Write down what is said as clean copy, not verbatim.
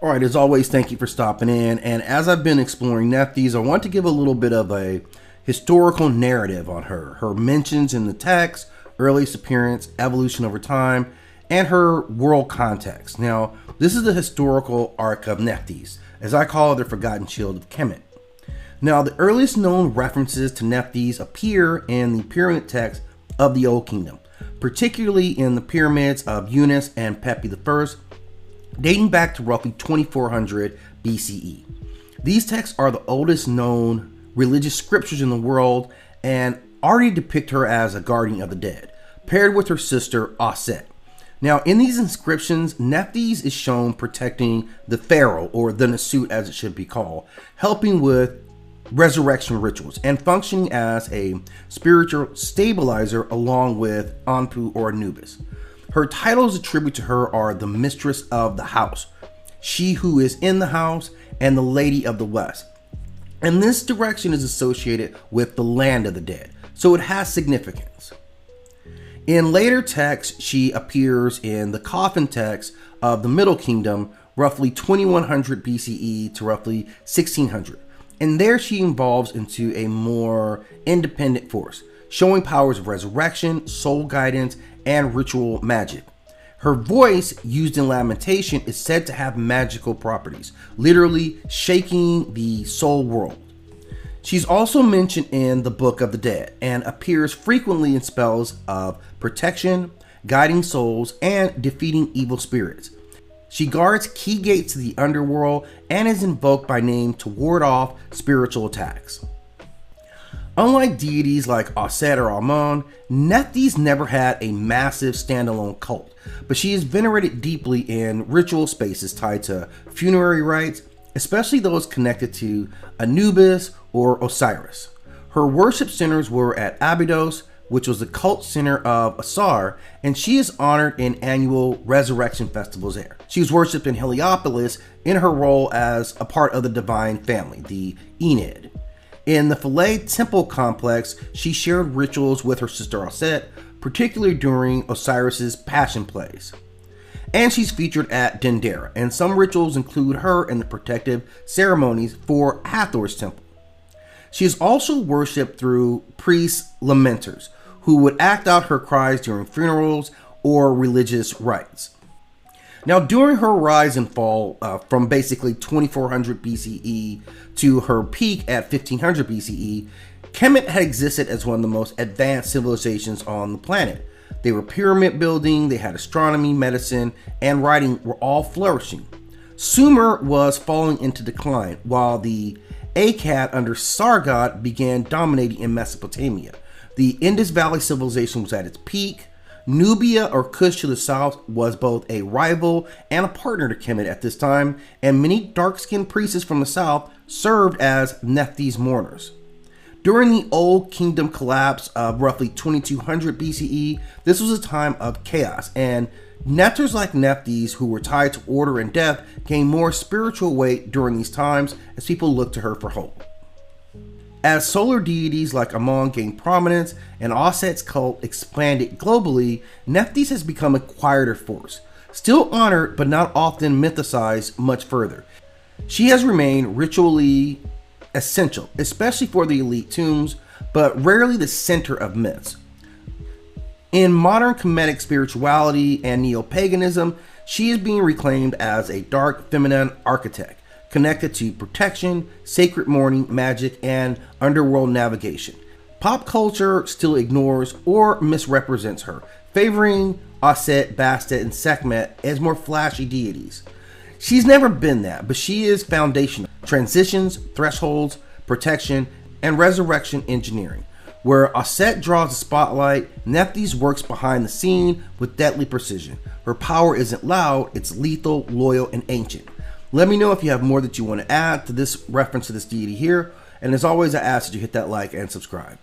All right, as always, thank you for stopping in. And as I've been exploring Nephthys, I want to give a little bit of a historical narrative on her mentions in the text, earliest appearance, evolution over time, and her world context. Now, this is the historical arc of Nephthys, as I call it, the Forgotten Shield of Kemet. Now, the earliest known references to Nephthys appear in the pyramid text of the Old Kingdom, particularly in the pyramids of Unas and Pepi I, dating back to roughly 2400 BCE. These texts are the oldest known religious scriptures in the world and already depict her as a guardian of the dead, paired with her sister Aset. Now, in these inscriptions, Nephthys is shown protecting the pharaoh, or the Nasut as it should be called, helping with resurrection rituals and functioning as a spiritual stabilizer along with Anpu or Anubis. Her titles attributed to her are the Mistress of the House, She Who Is in the House, and the Lady of the West. And this direction is associated with the land of the dead, so it has significance. In later texts, she appears in the Coffin Texts of the Middle Kingdom, roughly 2100 BCE to roughly 1600. And there she evolves into a more independent force, showing powers of resurrection, soul guidance, and ritual magic. Her voice, used in lamentation, is said to have magical properties, literally shaking the soul world. She's also mentioned in the Book of the Dead and appears frequently in spells of protection, guiding souls, and defeating evil spirits. She guards key gates to the underworld and is invoked by name to ward off spiritual attacks. Unlike deities like Aset or Amon, Nephthys never had a massive standalone cult, but she is venerated deeply in ritual spaces tied to funerary rites, especially those connected to Anubis or Osiris. Her worship centers were at Abydos, which was the cult center of Asar, and she is honored in annual resurrection festivals there. She was worshipped in Heliopolis in her role as a part of the divine family, the Ennead. In the Philae temple complex, she shared rituals with her sister Aset, particularly during Osiris's passion plays. And she's featured at Dendera, and some rituals include her in the protective ceremonies for Hathor's temple. She is also worshipped through priests lamenters, who would act out her cries during funerals or religious rites. Now, during her rise and fall from basically 2400 BCE to her peak at 1500 BCE, Kemet had existed as one of the most advanced civilizations on the planet. They were pyramid building, they had astronomy, medicine, and writing were all flourishing. Sumer was falling into decline, while the Akkad under Sargon began dominating in Mesopotamia. The Indus Valley civilization was at its peak. Nubia, or Kush to the south, was both a rival and a partner to Kemet at this time, and many dark-skinned priestesses from the south served as Nephthys mourners. During the Old Kingdom collapse of roughly 2200 BCE, this was a time of chaos, and nectars like Nephthys, who were tied to order and death, gained more spiritual weight during these times as people looked to her for hope. As solar deities like Amon gained prominence and Aset's cult expanded globally, Nephthys has become a quieter force, still honored but not often mythicized much further. She has remained ritually essential, especially for the elite tombs, but rarely the center of myths. In modern Kemetic spirituality and neo-paganism, she is being reclaimed as a dark feminine architect, connected to protection, sacred mourning, magic, and underworld navigation. Pop culture still ignores or misrepresents her, favoring Aset, Bastet, and Sekhmet as more flashy deities. She's never been that, but she is foundational. Transitions, thresholds, protection, and resurrection engineering. Where Aset draws the spotlight, Nephthys works behind the scene with deadly precision. Her power isn't loud, it's lethal, loyal, and ancient. Let me know if you have more that you want to add to this reference to this deity here. And as always, I ask that you hit that like and subscribe.